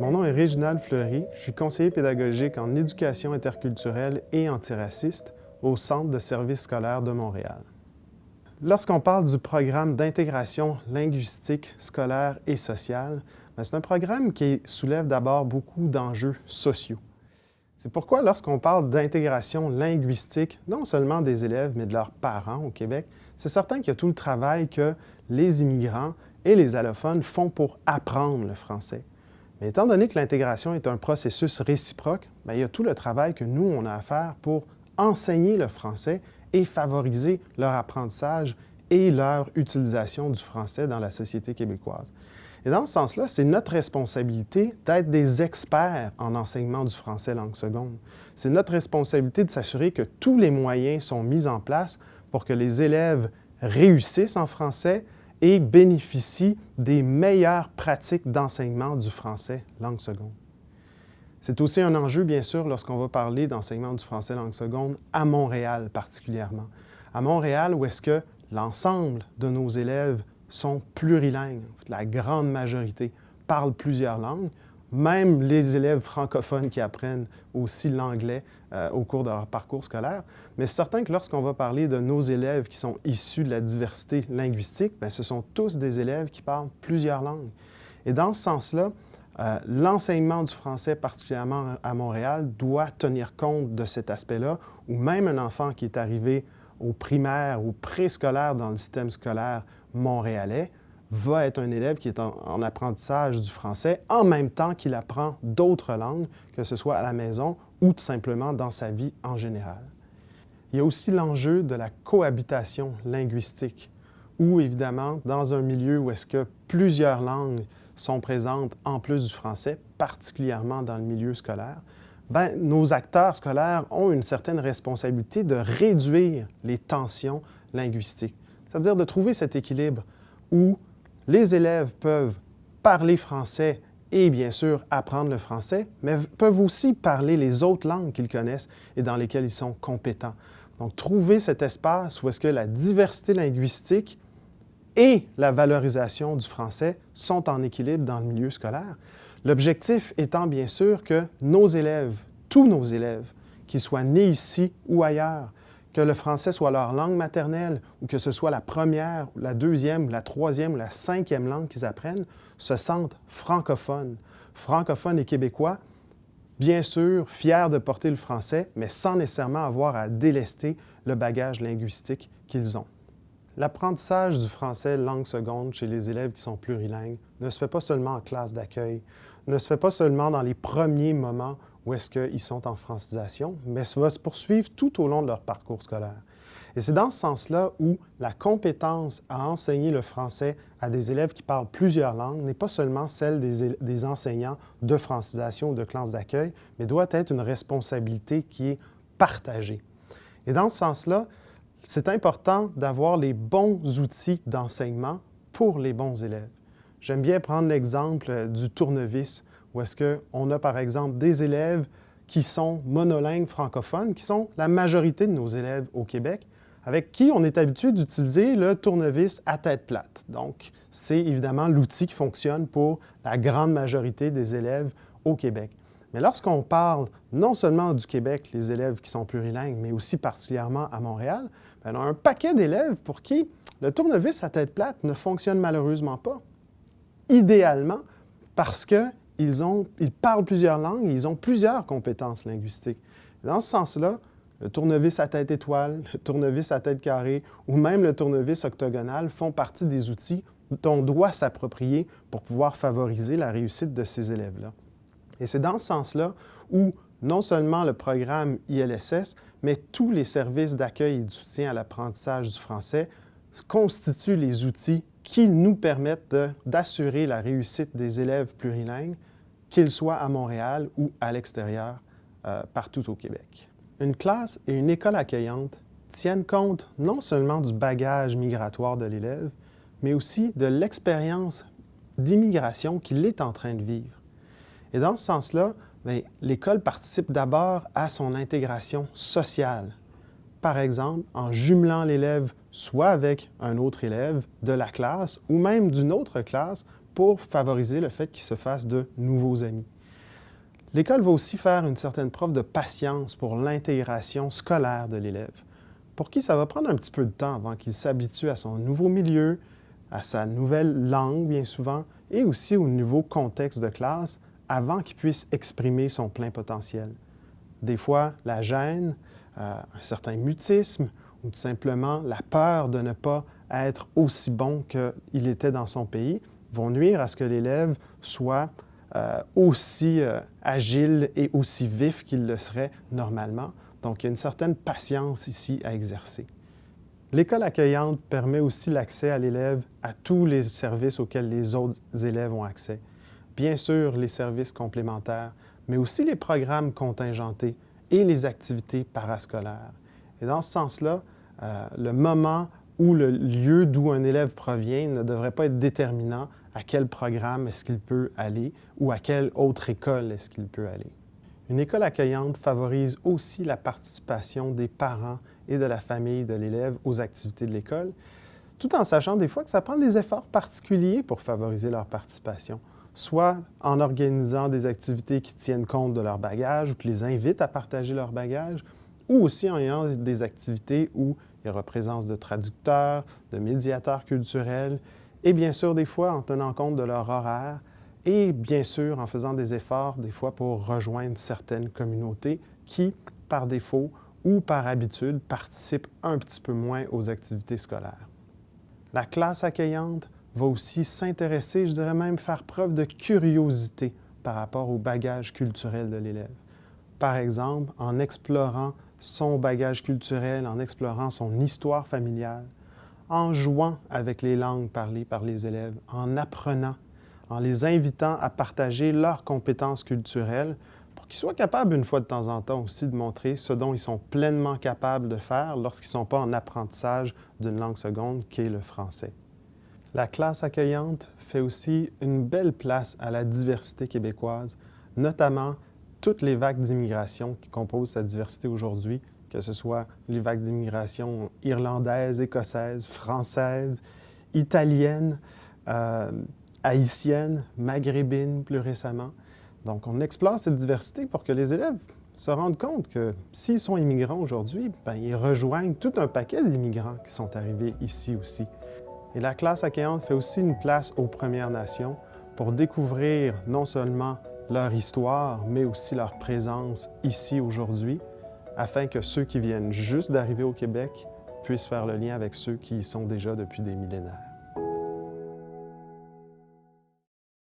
Mon nom est Réginald Fleury, je suis conseiller pédagogique en éducation interculturelle et antiraciste au Centre de services scolaires de Montréal. Lorsqu'on parle du programme d'intégration linguistique, scolaire et sociale, c'est un programme qui soulève d'abord beaucoup d'enjeux sociaux. C'est pourquoi lorsqu'on parle d'intégration linguistique, non seulement des élèves, mais de leurs parents au Québec, c'est certain qu'il y a tout le travail que les immigrants et les allophones font pour apprendre le français. Mais étant donné que l'intégration est un processus réciproque, il y a tout le travail que nous, on a à faire pour enseigner le français et favoriser leur apprentissage et leur utilisation du français dans la société québécoise. Et dans ce sens-là, c'est notre responsabilité d'être des experts en enseignement du français langue seconde. C'est notre responsabilité de s'assurer que tous les moyens sont mis en place pour que les élèves réussissent en français et bénéficient des meilleures pratiques d'enseignement du français langue seconde. C'est aussi un enjeu, bien sûr, lorsqu'on va parler d'enseignement du français langue seconde à Montréal particulièrement. À Montréal, où est-ce que l'ensemble de nos élèves sont plurilingues. La grande majorité parlent plusieurs langues. Même les élèves francophones qui apprennent aussi l'anglais au cours de leur parcours scolaire. Mais c'est certain que lorsqu'on va parler de nos élèves qui sont issus de la diversité linguistique, ce sont tous des élèves qui parlent plusieurs langues. Et dans ce sens-là, l'enseignement du français, particulièrement à Montréal, doit tenir compte de cet aspect-là, où même un enfant qui est arrivé au primaire ou préscolaire dans le système scolaire montréalais va être un élève qui est en apprentissage du français en même temps qu'il apprend d'autres langues, que ce soit à la maison ou tout simplement dans sa vie en général. Il y a aussi l'enjeu de la cohabitation linguistique, où évidemment, dans un milieu où est-ce que plusieurs langues sont présentes en plus du français, particulièrement dans le milieu scolaire, nos acteurs scolaires ont une certaine responsabilité de réduire les tensions linguistiques, c'est-à-dire de trouver cet équilibre où les élèves peuvent parler français et bien sûr apprendre le français, mais peuvent aussi parler les autres langues qu'ils connaissent et dans lesquelles ils sont compétents. Donc, trouver cet espace où est-ce que la diversité linguistique et la valorisation du français sont en équilibre dans le milieu scolaire. L'objectif étant bien sûr que nos élèves, tous nos élèves, qu'ils soient nés ici ou ailleurs, que le français soit leur langue maternelle ou que ce soit la première, la deuxième, la troisième ou la cinquième langue qu'ils apprennent, se sentent francophones. Francophones et québécois, bien sûr, fiers de porter le français, mais sans nécessairement avoir à délester le bagage linguistique qu'ils ont. L'apprentissage du français langue seconde chez les élèves qui sont plurilingues ne se fait pas seulement en classe d'accueil, ne se fait pas seulement dans les premiers moments où est-ce qu'ils sont en francisation, mais ça va se poursuivre tout au long de leur parcours scolaire. Et c'est dans ce sens-là où la compétence à enseigner le français à des élèves qui parlent plusieurs langues n'est pas seulement celle des enseignants de francisation ou de classe d'accueil, mais doit être une responsabilité qui est partagée. Et dans ce sens-là, c'est important d'avoir les bons outils d'enseignement pour les bons élèves. J'aime bien prendre l'exemple du tournevis, où est-ce qu'on a par exemple des élèves qui sont monolingues francophones, qui sont la majorité de nos élèves au Québec, avec qui on est habitué d'utiliser le tournevis à tête plate. Donc, c'est évidemment l'outil qui fonctionne pour la grande majorité des élèves au Québec. Mais lorsqu'on parle non seulement du Québec, les élèves qui sont plurilingues, mais aussi particulièrement à Montréal, on a un paquet d'élèves pour qui le tournevis à tête plate ne fonctionne malheureusement pas. Idéalement, parce qu'ils parlent plusieurs langues et ils ont plusieurs compétences linguistiques. Dans ce sens-là, le tournevis à tête étoile, le tournevis à tête carrée ou même le tournevis octogonal font partie des outils dont on doit s'approprier pour pouvoir favoriser la réussite de ces élèves-là. Et c'est dans ce sens-là où non seulement le programme ILSS, mais tous les services d'accueil et de soutien à l'apprentissage du français constituent les outils qui nous permettent d'assurer la réussite des élèves plurilingues, qu'ils soient à Montréal ou à l'extérieur, partout au Québec. Une classe et une école accueillante tiennent compte non seulement du bagage migratoire de l'élève, mais aussi de l'expérience d'immigration qu'il est en train de vivre. Et dans ce sens-là, l'école participe d'abord à son intégration sociale. Par exemple, en jumelant l'élève soit avec un autre élève de la classe ou même d'une autre classe pour favoriser le fait qu'il se fasse de nouveaux amis. L'école va aussi faire une certaine preuve de patience pour l'intégration scolaire de l'élève, pour qui ça va prendre un petit peu de temps avant qu'il s'habitue à son nouveau milieu, à sa nouvelle langue bien souvent, et aussi au nouveau contexte de classe, avant qu'il puisse exprimer son plein potentiel. Des fois, la gêne, un certain mutisme, ou tout simplement la peur de ne pas être aussi bon qu'il était dans son pays, vont nuire à ce que l'élève soit aussi agile et aussi vif qu'il le serait normalement. Donc, il y a une certaine patience ici à exercer. L'école accueillante permet aussi l'accès à l'élève à tous les services auxquels les autres élèves ont accès. Bien sûr, les services complémentaires, mais aussi les programmes contingentés et les activités parascolaires. Et dans ce sens-là, le moment ou le lieu d'où un élève provient ne devrait pas être déterminant à quel programme est-ce qu'il peut aller ou à quelle autre école est-ce qu'il peut aller. Une école accueillante favorise aussi la participation des parents et de la famille de l'élève aux activités de l'école, tout en sachant des fois que ça prend des efforts particuliers pour favoriser leur participation, soit en organisant des activités qui tiennent compte de leur bagage ou qui les invitent à partager leur bagage, ou aussi en ayant des activités où il y aura présence de traducteurs, de médiateurs culturels, et bien sûr des fois en tenant compte de leur horaire, et bien sûr en faisant des efforts des fois pour rejoindre certaines communautés qui, par défaut ou par habitude, participent un petit peu moins aux activités scolaires. La classe accueillante va aussi s'intéresser, je dirais même faire preuve de curiosité par rapport au bagage culturel de l'élève. Par exemple, en explorant son bagage culturel, en explorant son histoire familiale, en jouant avec les langues parlées par les élèves, en apprenant, en les invitant à partager leurs compétences culturelles pour qu'ils soient capables, une fois de temps en temps aussi, de montrer ce dont ils sont pleinement capables de faire lorsqu'ils ne sont pas en apprentissage d'une langue seconde, qui est le français. La classe accueillante fait aussi une belle place à la diversité québécoise, notamment toutes les vagues d'immigration qui composent sa diversité aujourd'hui, que ce soit les vagues d'immigration irlandaises, écossaises, françaises, italiennes, haïtienne, maghrébine plus récemment. Donc, on explore cette diversité pour que les élèves se rendent compte que s'ils sont immigrants aujourd'hui, ils rejoignent tout un paquet d'immigrants qui sont arrivés ici aussi. Et la classe accueillante fait aussi une place aux Premières Nations pour découvrir non seulement leur histoire, mais aussi leur présence ici aujourd'hui, afin que ceux qui viennent juste d'arriver au Québec puissent faire le lien avec ceux qui y sont déjà depuis des millénaires.